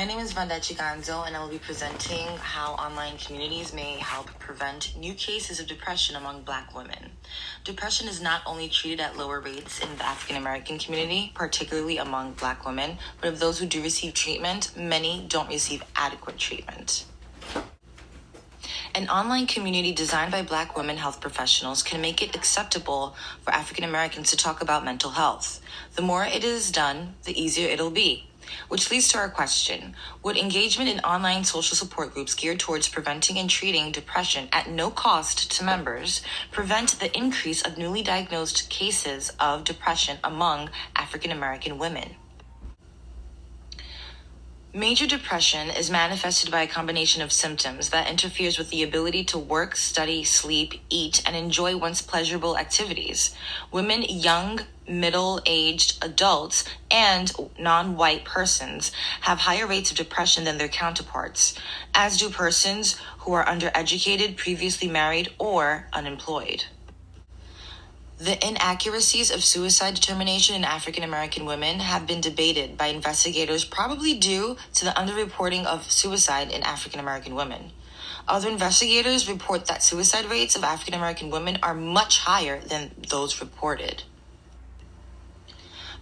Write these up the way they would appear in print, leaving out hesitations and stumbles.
My name is Vondechii, and I will be presenting how online communities may help prevent new cases of depression among Black women. Depression is not only treated at lower rates in the African American community, particularly among Black women, but of those who do receive treatment, many don't receive adequate treatment. An online community designed by Black women health professionals can make it acceptable for African Americans to talk about mental health. The more it is done, the easier it'll be. Which leads to our question: would engagement in online social support groups geared towards preventing and treating depression at no cost to members prevent the increase of newly diagnosed cases of depression among African American women? Major depression is manifested by a combination of symptoms that interferes with the ability to work, study, sleep, eat, and enjoy one's pleasurable activities. Women, young, middle-aged adults, and non-white persons have higher rates of depression than their counterparts, as do persons who are undereducated, previously married, or unemployed. The inaccuracies of suicide determination in African American women have been debated by investigators, probably due to the underreporting of suicide in African American women. Other investigators report that suicide rates of African American women are much higher than those reported.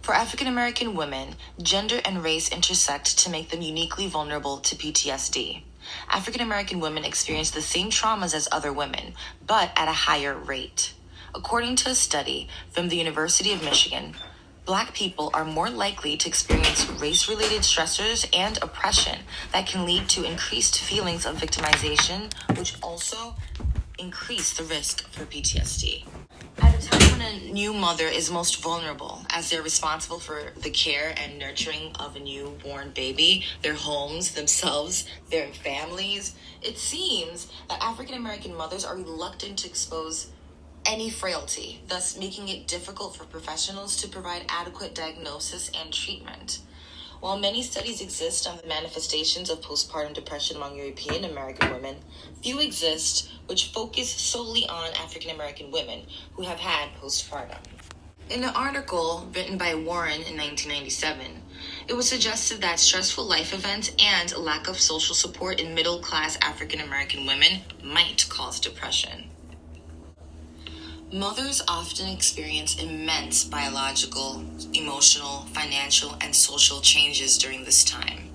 For African American women, gender and race intersect to make them uniquely vulnerable to PTSD. African American women experience the same traumas as other women, but at a higher rate. According to a study from the University of Michigan, Black people are more likely to experience race-related stressors and oppression that can lead to increased feelings of victimization, which also increase the risk for PTSD. At a time when a new mother is most vulnerable, as they're responsible for the care and nurturing of a newborn baby, their homes, themselves, their families, it seems that African American mothers are reluctant to expose any frailty, thus making it difficult for professionals to provide adequate diagnosis and treatment. While many studies exist on the manifestations of postpartum depression among European American women, few exist which focus solely on African American women who have had postpartum. In an article written by Warren in 1997, it was suggested that stressful life events and lack of social support in middle-class African American women might cause depression. Mothers often experience immense biological, emotional, financial, and social changes during this time.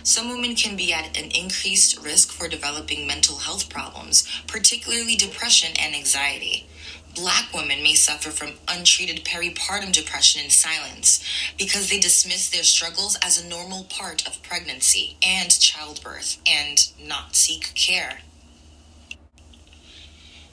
Some women can be at an increased risk for developing mental health problems, particularly depression and anxiety. Black women may suffer from untreated peripartum depression in silence because they dismiss their struggles as a normal part of pregnancy and childbirth and not seek care.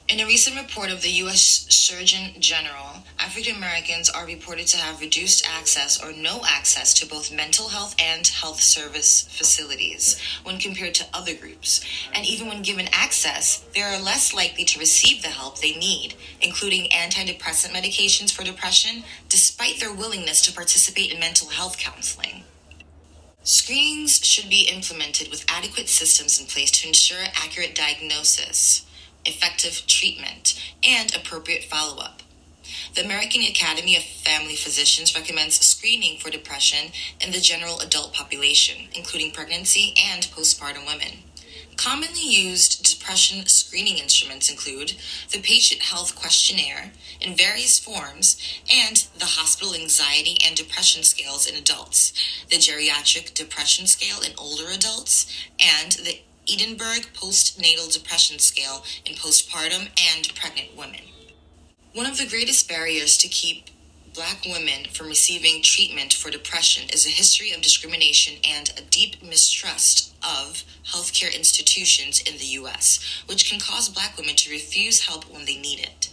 In a recent report of the U.S. Surgeon General, African Americans are reported to have reduced access or no access to both mental health and health service facilities when compared to other groups. And even when given access, they are less likely to receive the help they need, including antidepressant medications for depression, despite their willingness to participate in mental health counseling. Screenings should be implemented with adequate systems in place to ensure accurate diagnosis, effective treatment, and appropriate follow-up. The American Academy of Family Physicians recommends screening for depression in the general adult population, including pregnancy and postpartum women. Commonly used depression screening instruments include the Patient Health Questionnaire in various forms and the Hospital Anxiety and Depression Scales in adults, the Geriatric Depression Scale in older adults, and the Edinburgh Postnatal Depression Scale in postpartum and pregnant women. One of the greatest barriers to keep Black women from receiving treatment for depression is a history of discrimination and a deep mistrust of healthcare institutions in the U.S., which can cause Black women to refuse help when they need it.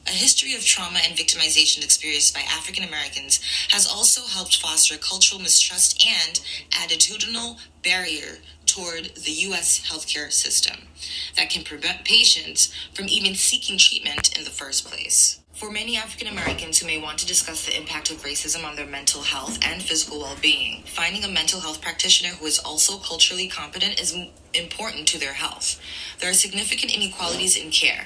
A history of trauma and victimization experienced by African Americans has also helped foster cultural mistrust and attitudinal barrier toward the U.S. healthcare system that can prevent patients from even seeking treatment in the first place. For many African Americans who may want to discuss the impact of racism on their mental health and physical well-being, finding a mental health practitioner who is also culturally competent is important to their health. There are significant inequalities in care,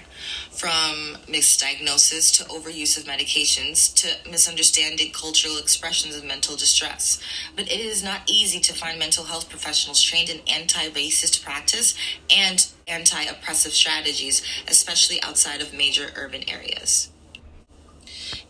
from misdiagnosis to overuse of medications to misunderstanding cultural expressions of mental distress. But it is not easy to find mental health professionals trained in anti-racist practice and anti-oppressive strategies, especially outside of major urban areas.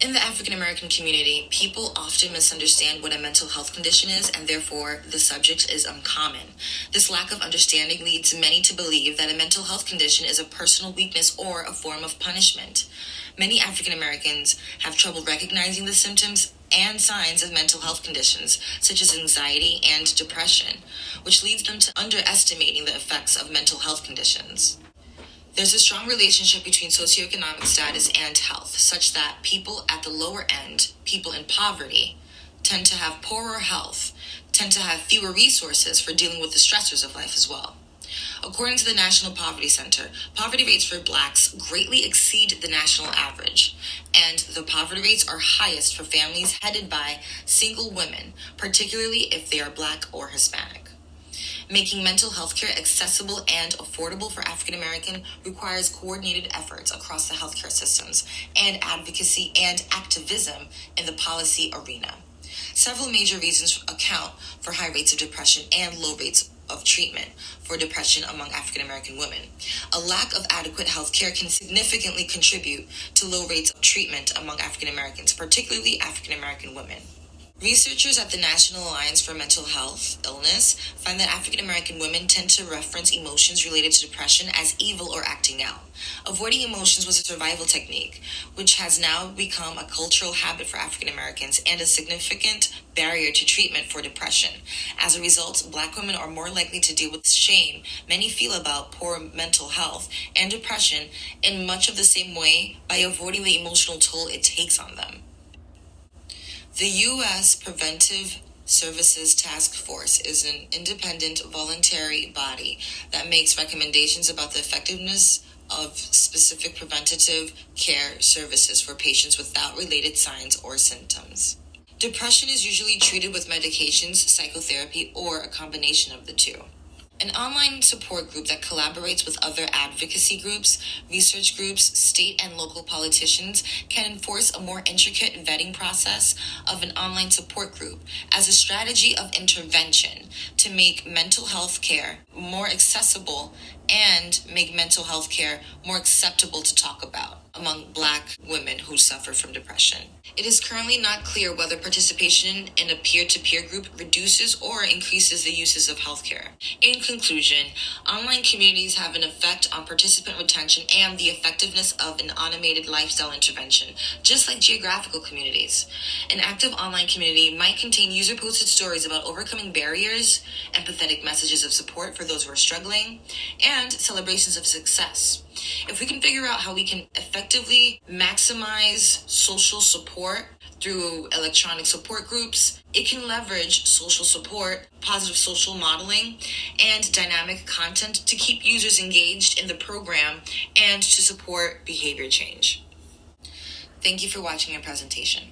In the African American community, people often misunderstand what a mental health condition is, and therefore the subject is uncommon. This lack of understanding leads many to believe that a mental health condition is a personal weakness or a form of punishment. Many African Americans have trouble recognizing the symptoms and signs of mental health conditions, such as anxiety and depression, which leads them to underestimating the effects of mental health conditions. There's a strong relationship between socioeconomic status and health, such that people at the lower end, people in poverty, tend to have poorer health, tend to have fewer resources for dealing with the stressors of life as well. According to the National Poverty Center, poverty rates for Blacks greatly exceed the national average, and the poverty rates are highest for families headed by single women, particularly if they are Black or Hispanic. Making mental health care accessible and affordable for African American requires coordinated efforts across the healthcare systems and advocacy and activism in the policy arena. Several major reasons account for high rates of depression and low rates of treatment for depression among African American women. A lack of adequate health care can significantly contribute to low rates of treatment among African Americans, particularly African American women. Researchers at the National Alliance for Mental Health Illness find that African American women tend to reference emotions related to depression as evil or acting out. Avoiding emotions was a survival technique, which has now become a cultural habit for African Americans and a significant barrier to treatment for depression. As a result, Black women are more likely to deal with shame many feel about poor mental health and depression in much of the same way by avoiding the emotional toll it takes on them. The U.S. Preventive Services Task Force is an independent voluntary body that makes recommendations about the effectiveness of specific preventative care services for patients without related signs or symptoms. Depression is usually treated with medications, psychotherapy, or a combination of the two. An online support group that collaborates with other advocacy groups, research groups, state and local politicians can enforce a more intricate vetting process of an online support group as a strategy of intervention to make mental health care more accessible and make mental health care more acceptable to talk about among Black women who suffer from depression. It is currently not clear whether participation in a peer-to-peer group reduces or increases the uses of healthcare. In conclusion, online communities have an effect on participant retention and the effectiveness of an automated lifestyle intervention, just like geographical communities. An active online community might contain user-posted stories about overcoming barriers, empathetic messages of support for those who are struggling, and celebrations of success. If we can figure out how we can effectively maximize social support through electronic support groups, it can leverage social support, positive social modeling, and dynamic content to keep users engaged in the program and to support behavior change. Thank you for watching our presentation.